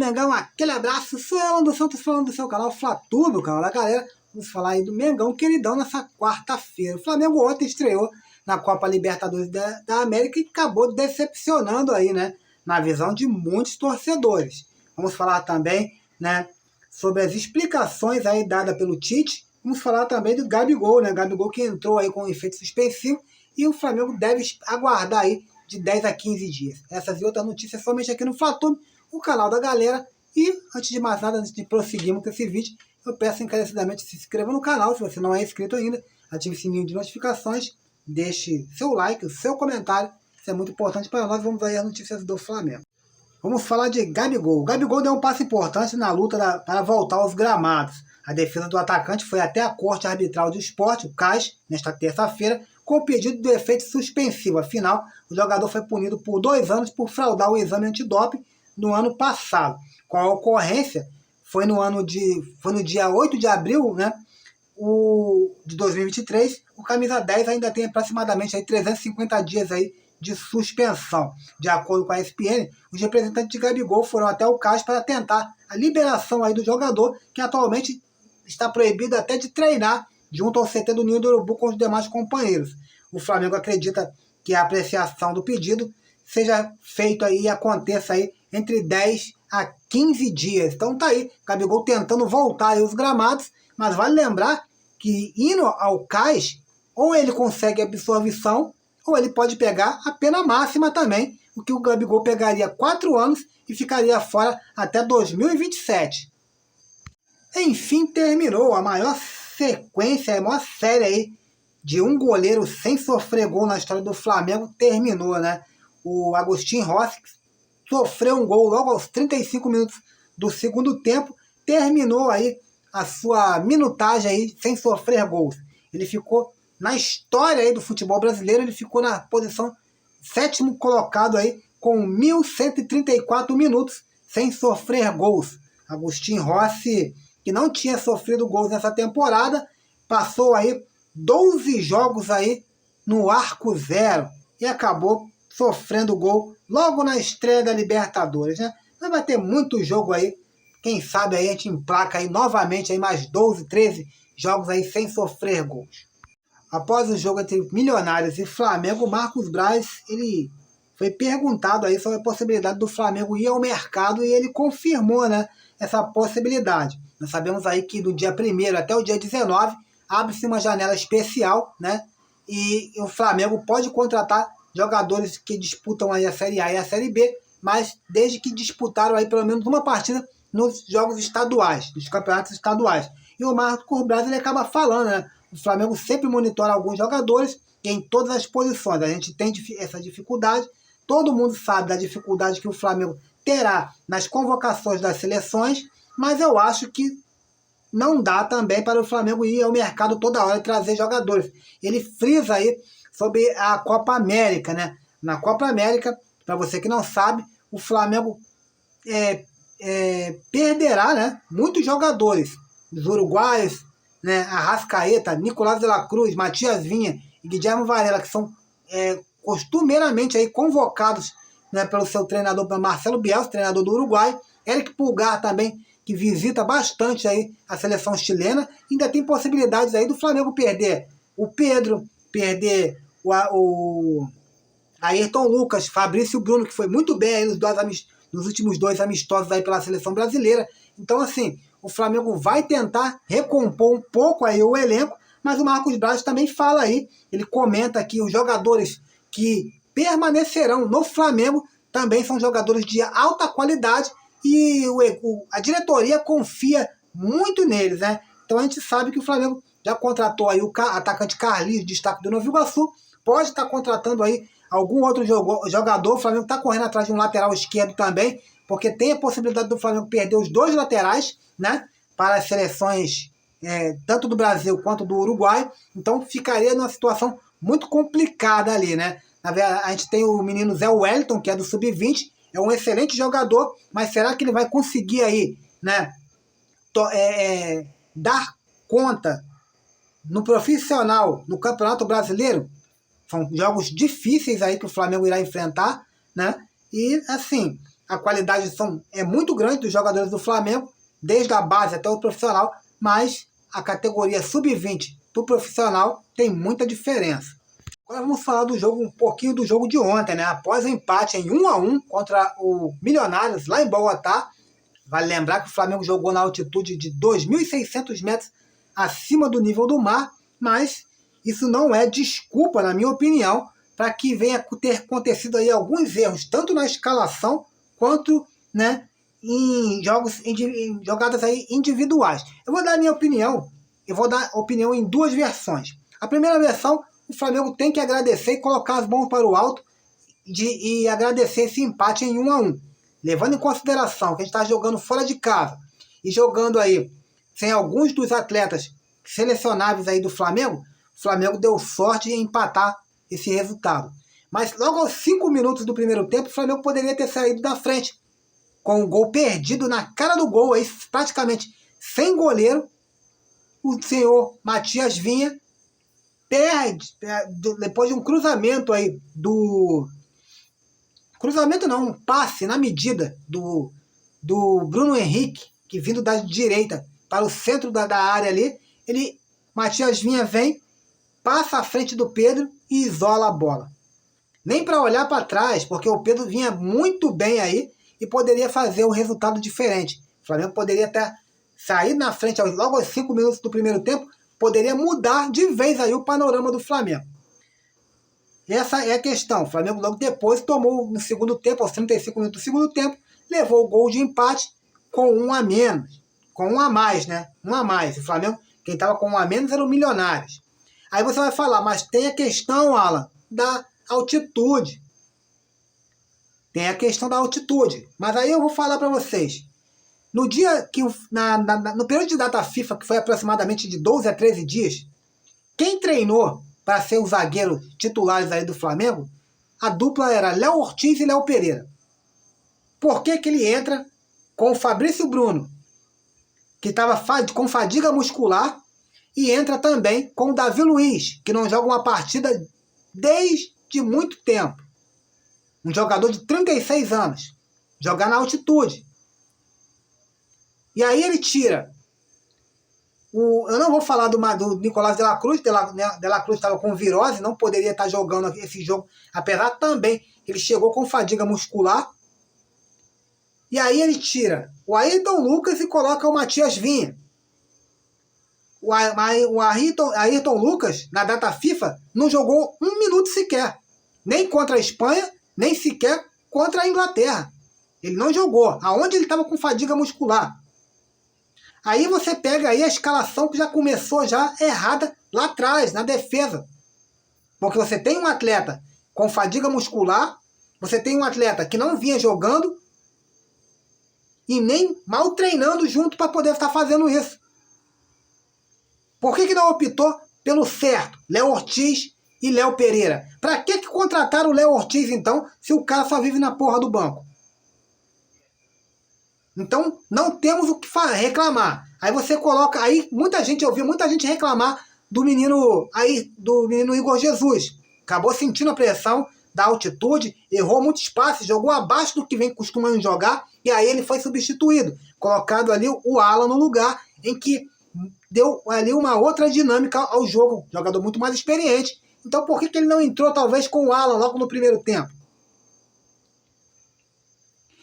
Mengão, aquele abraço, sou eu, do Santos, falando do seu canal Flatube, o canal da galera. Vamos falar aí do Mengão queridão nessa quarta-feira. O Flamengo ontem estreou na Copa Libertadores da América e acabou decepcionando aí, né, na visão de muitos torcedores. Vamos falar também, né, sobre as explicações aí dadas pelo Tite. Vamos falar também do Gabigol, né, Gabigol que entrou aí com um efeito suspensivo e o Flamengo deve aguardar aí de 10 a 15 dias. Essas e outras notícias somente aqui no Flatube, o canal da galera. E, antes de mais nada, antes de prosseguirmos com esse vídeo, eu peço encarecidamente que se inscreva no canal, se você não é inscrito ainda, ative o sininho de notificações, deixe seu like, o seu comentário, isso é muito importante para nós. Vamos aí às notícias do Flamengo. Vamos falar de Gabigol. O Gabigol deu um passo importante na luta para voltar aos gramados. A defesa do atacante foi até a Corte Arbitral do Esporte, o CAS, nesta terça-feira, com o pedido de efeito suspensivo. Afinal, o jogador foi punido por 2 anos por fraudar o exame antidoping no ano passado. Com a ocorrência, foi no dia 8 de abril, né, de 2023, o camisa 10 ainda tem aproximadamente aí 350 dias aí de suspensão. De acordo com a ESPN, os representantes de Gabigol foram até o CAS para tentar a liberação aí do jogador, que atualmente está proibido até de treinar junto ao CT do Ninho do Urubu com os demais companheiros. O Flamengo acredita que a apreciação do pedido seja feita aí e aconteça aí entre 10 a 15 dias. Então tá aí, Gabigol tentando voltar aí os gramados, mas vale lembrar que indo ao CAS, ou ele consegue absorção, ou ele pode pegar a pena máxima também, o que o Gabigol pegaria 4 anos e ficaria fora até 2027. Enfim, terminou a maior sequência, a maior série aí de um goleiro sem sofrer gol na história do Flamengo, terminou, né? O Agustín Rossi sofreu um gol logo aos 35 minutos do segundo tempo, terminou aí a sua minutagem aí sem sofrer gols. Ele ficou, na história aí do futebol brasileiro, ele ficou na posição 7º colocado aí, com 1.134 minutos sem sofrer gols. Agustín Rossi, que não tinha sofrido gols nessa temporada, passou aí 12 jogos aí no arco zero e acabou sofrendo gol logo na estreia da Libertadores, né? Mas vai ter muito jogo aí, quem sabe aí a gente emplaca aí novamente aí mais 12, 13 jogos aí sem sofrer gols. Após o jogo entre Milionários e Flamengo, o Marcos Braz, ele foi perguntado aí sobre a possibilidade do Flamengo ir ao mercado e ele confirmou, né, essa possibilidade. Nós sabemos aí que do dia 1º até o dia 19 abre-se uma janela especial, né, e o Flamengo pode contratar jogadores que disputam aí a Série A e a Série B, mas desde que disputaram aí pelo menos uma partida nos jogos estaduais, nos campeonatos estaduais. E o Marcos Braz, ele acaba falando, né, o Flamengo sempre monitora alguns jogadores em todas as posições. A gente tem essa dificuldade, todo mundo sabe da dificuldade que o Flamengo terá nas convocações das seleções, mas eu acho que não dá também para o Flamengo ir ao mercado toda hora e trazer jogadores. Ele frisa aí sobre a Copa América, né? Na Copa América, para você que não sabe, o Flamengo perderá, né, muitos jogadores, os uruguaios, né, Arrascaeta, Nicolás de la Cruz, Matias Vinha e Guilherme Varela, que são costumeiramente aí convocados, né, pelo seu treinador Marcelo Bielsa, treinador do Uruguai. Eric Pulgar também, que visita bastante aí a seleção chilena. Ainda tem possibilidades aí do Flamengo perder o Pedro, perder o Ayrton Lucas, Fabrício Bruno, que foi muito bem aí nos últimos 2 amistosos aí pela seleção brasileira. Então, assim, o Flamengo vai tentar recompor um pouco aí o elenco, mas o Marcos Braz também fala aí, ele comenta que os jogadores que permanecerão no Flamengo também são jogadores de alta qualidade e a diretoria confia muito neles, né? Então a gente sabe que o Flamengo já contratou aí o atacante Carlinhos, destaque do Nova Iguaçu, pode estar contratando aí algum outro jogador. O Flamengo está correndo atrás de um lateral esquerdo também, porque tem a possibilidade do Flamengo perder os 2 laterais, né, para as seleções tanto do Brasil quanto do Uruguai. Então ficaria numa situação muito complicada ali, né? Na verdade, a gente tem o menino Zé Wellington, que é do Sub-20, é um excelente jogador, mas será que ele vai conseguir aí, né, dar conta no profissional, no Campeonato Brasileiro? São jogos difíceis aí que o Flamengo irá enfrentar, né? E, assim, a qualidade é muito grande dos jogadores do Flamengo, desde a base até o profissional, mas a categoria sub-20 do profissional tem muita diferença. Agora vamos falar do jogo, um pouquinho do jogo de ontem, né? Após o empate em 1-1 contra o Milionários, lá em Bogotá. Vale lembrar que o Flamengo jogou na altitude de 2.600 metros acima do nível do mar, mas isso não é desculpa, na minha opinião, para que venha ter acontecido aí alguns erros, tanto na escalação quanto, né, em jogadas aí individuais. Eu vou dar a minha opinião, eu vou dar opinião em duas versões. A primeira versão, o Flamengo tem que agradecer e colocar as mãos para o alto e agradecer esse empate em 1-1. Levando em consideração que a gente está jogando fora de casa e jogando aí sem alguns dos atletas selecionáveis aí do Flamengo, o Flamengo deu sorte em empatar esse resultado. Mas logo aos 5 minutos do primeiro tempo, o Flamengo poderia ter saído da frente, com um gol perdido na cara do gol, aí, praticamente sem goleiro. O senhor Matias Vinha perde, depois de um cruzamento aí do... Cruzamento não, um passe na medida do Bruno Henrique, que vindo da direita para o centro da área ali, Matias Vinha vem, passa à frente do Pedro e isola a bola. Nem para olhar para trás, porque o Pedro vinha muito bem aí e poderia fazer um resultado diferente. O Flamengo poderia até sair na frente logo aos 5 minutos do primeiro tempo, poderia mudar de vez aí o panorama do Flamengo. Essa é a questão. O Flamengo logo depois tomou no segundo tempo, aos 35 minutos do segundo tempo, levou o gol de empate com um a menos. Com um a mais, né? Um a mais. O Flamengo, quem estava com um a menos era o Milionários. Aí você vai falar, mas tem a questão, Alan, da altitude. Tem a questão da altitude. Mas aí eu vou falar para vocês. No dia que, no período de data FIFA, que foi aproximadamente de 12 a 13 dias, quem treinou para ser os zagueiros titulares aí do Flamengo, a dupla era Léo Ortiz e Léo Pereira. Por que ele entra com o Fabrício Bruno, que estava com fadiga muscular, e entra também com o Davi Luiz, que não joga uma partida desde muito tempo. Um jogador de 36 anos. Jogar na altitude. E aí ele tira. Eu não vou falar do Nicolás de la Cruz. De la Cruz estava com virose, não poderia estar jogando esse jogo. Apesar também que ele chegou com fadiga muscular. E aí ele tira o Ayrton Lucas e coloca o Matias Vinha. O Ayrton Lucas, na data FIFA, não jogou 1 minuto sequer. Nem contra a Espanha, nem sequer contra a Inglaterra. Ele não jogou. Aonde ele estava com fadiga muscular. Aí você pega aí a escalação que já começou já errada lá atrás, na defesa. Porque você tem um atleta com fadiga muscular, você tem um atleta que não vinha jogando e nem mal treinando junto para poder estar fazendo isso. Por que não optou pelo certo, Léo Ortiz e Léo Pereira? Para que contrataram o Léo Ortiz, então, se o cara só vive na porra do banco? Então, não temos o que reclamar. Aí você coloca... Aí eu vi muita gente reclamar do menino Igor Jesus. Acabou sentindo a pressão da altitude, errou muitos passes, jogou abaixo do que vem costumando jogar, e aí ele foi substituído. Colocado ali o Alan no lugar, em que deu ali uma outra dinâmica ao jogo. Jogador muito mais experiente. Então por que ele não entrou talvez com o Alan logo no primeiro tempo?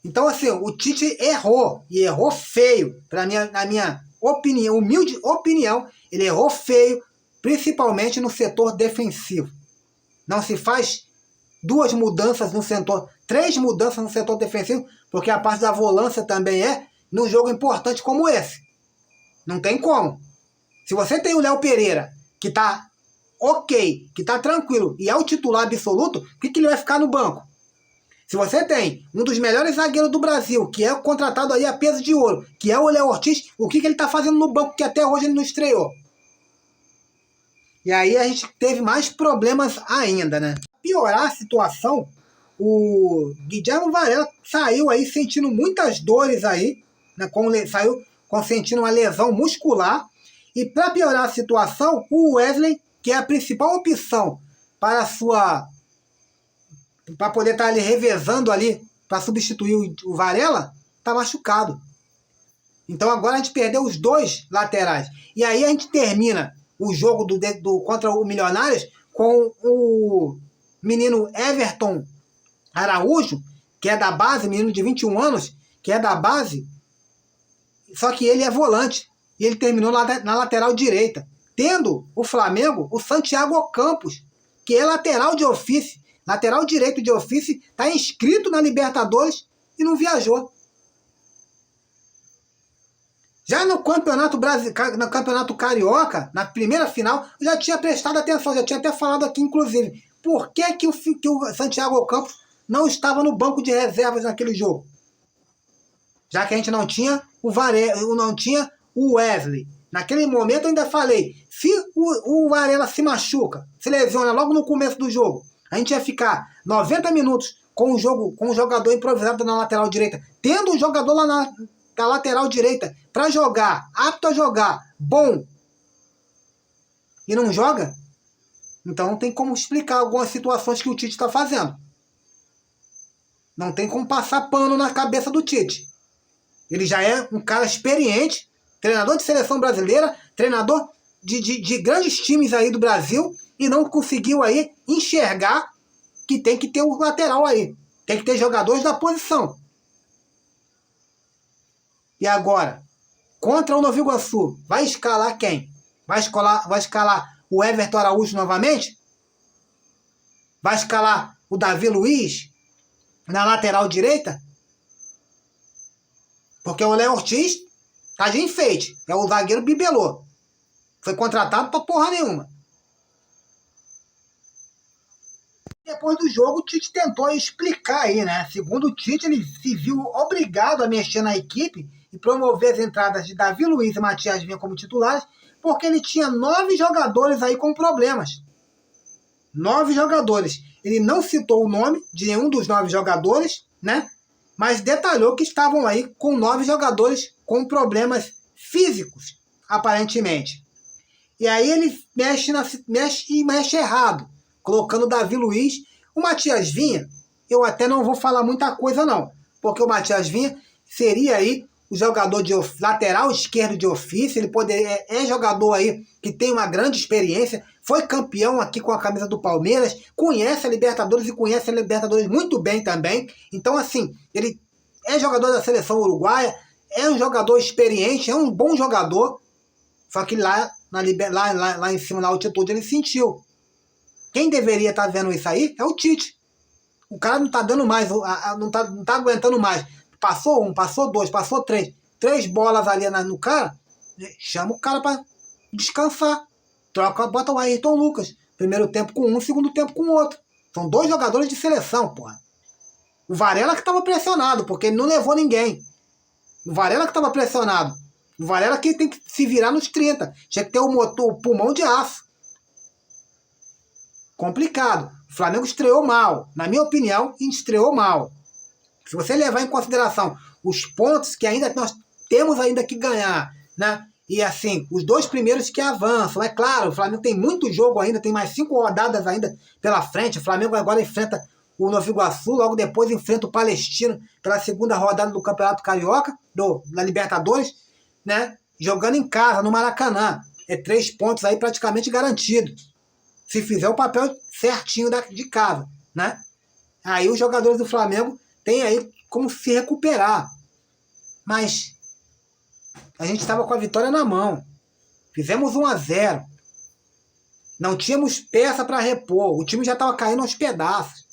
Então assim, o Tite errou. E errou feio. Na minha opinião, humilde opinião, ele errou feio, principalmente no setor defensivo. Não se faz 2 mudanças no setor, 3 mudanças no setor defensivo, porque a parte da volância também num jogo importante como esse. Não tem como. Se você tem o Léo Pereira, que tá ok, que tá tranquilo, e é o titular absoluto, por que ele vai ficar no banco? Se você tem um dos melhores zagueiros do Brasil, que é contratado aí a peso de ouro, que é o Léo Ortiz, o que ele tá fazendo no banco, que até hoje ele não estreou? E aí a gente teve mais problemas ainda, né? Para piorar a situação, o Guilherme Varela saiu aí sentindo muitas dores aí, né? Saiu sentindo uma lesão muscular. E para piorar a situação, o Wesley, que é a principal opção para poder estar ali revezando ali para substituir o Varela, tá machucado. Então agora a gente perdeu os dois laterais. E aí a gente termina o jogo contra o Milionários com o menino Everton Araújo, que é da base, menino de 21 anos, que é da base, só que ele é volante. E ele terminou na lateral direita. Tendo o Flamengo, o Santiago Campos, que é lateral de ofício, lateral direito de ofício, está inscrito na Libertadores e não viajou. Já no Campeonato Brasileiro, no Campeonato Carioca, na primeira final, eu já tinha prestado atenção, já tinha até falado aqui, inclusive, por que o Santiago Campos não estava no banco de reservas naquele jogo? Já que a gente não tinha o Varela, não tinha o Wesley. Naquele momento eu ainda falei, se o Varela se machuca, se lesiona logo no começo do jogo, a gente ia ficar 90 minutos com um jogador improvisado na lateral direita, tendo um jogador lá na lateral direita para jogar, apto a jogar, bom, e não joga, então não tem como explicar algumas situações que o Tite está fazendo. Não tem como passar pano na cabeça do Tite. Ele já é um cara experiente, treinador de seleção brasileira, treinador de grandes times aí do Brasil, e não conseguiu aí enxergar que tem que ter o lateral aí. Tem que ter jogadores da posição. E agora, contra o Nova Iguaçu, vai escalar quem? Vai escalar o Everton Araújo novamente? Vai escalar o Davi Luiz na lateral direita? Porque o Léo Ortiz tá de enfeite. É o zagueiro bibelô. Foi contratado pra porra nenhuma. Depois do jogo, o Tite tentou explicar aí, né? Segundo o Tite, ele se viu obrigado a mexer na equipe e promover as entradas de Davi Luiz e Matias Vinha como titulares, porque ele tinha 9 jogadores aí com problemas. 9 jogadores. Ele não citou o nome de nenhum dos 9 jogadores, né? Mas detalhou que estavam aí com 9 jogadores com problemas físicos, aparentemente. E aí ele mexe errado, colocando o Davi Luiz. O Matias Vinha, eu até não vou falar muita coisa não, porque o Matias Vinha seria aí o jogador de lateral esquerdo de ofício. Ele é jogador aí que tem uma grande experiência, foi campeão aqui com a camisa do Palmeiras, conhece a Libertadores e conhece a Libertadores muito bem também. Então, assim, ele é jogador da seleção uruguaia, é um jogador experiente, é um bom jogador, só que lá em cima, na altitude, ele sentiu. Quem deveria estar vendo isso aí é o Tite. O cara não está dando mais, não tá aguentando mais. Passou um, passou dois, passou três. 3 bolas ali no cara, chama o cara para descansar. Bota o Ayrton Lucas. Primeiro tempo com um, segundo tempo com outro. São 2 jogadores de seleção, porra. O Varela que estava pressionado, porque ele não levou ninguém. O Varela que estava pressionado. O Varela que tem que se virar nos 30. Tinha que ter o pulmão de aço. Complicado. O Flamengo estreou mal. Na minha opinião, estreou mal. Se você levar em consideração os pontos que ainda nós temos ainda que ganhar, né? E assim, os 2 primeiros que avançam. É claro, o Flamengo tem muito jogo ainda, tem mais 5 rodadas ainda pela frente. O Flamengo agora enfrenta o Nova Iguaçu, logo depois enfrenta o Palestino pela 2ª rodada do Campeonato Carioca, da Libertadores, né? Jogando em casa, no Maracanã. É 3 pontos aí praticamente garantidos. Se fizer o papel certinho de casa, né? Aí os jogadores do Flamengo têm aí como se recuperar. Mas a gente estava com a vitória na mão. Fizemos 1-0. Não tínhamos peça para repor. O time já estava caindo aos pedaços.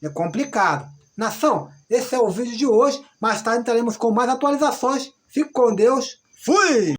É complicado. Nação, esse é o vídeo de hoje. Mais tarde entraremos com mais atualizações. Fique com Deus. Fui!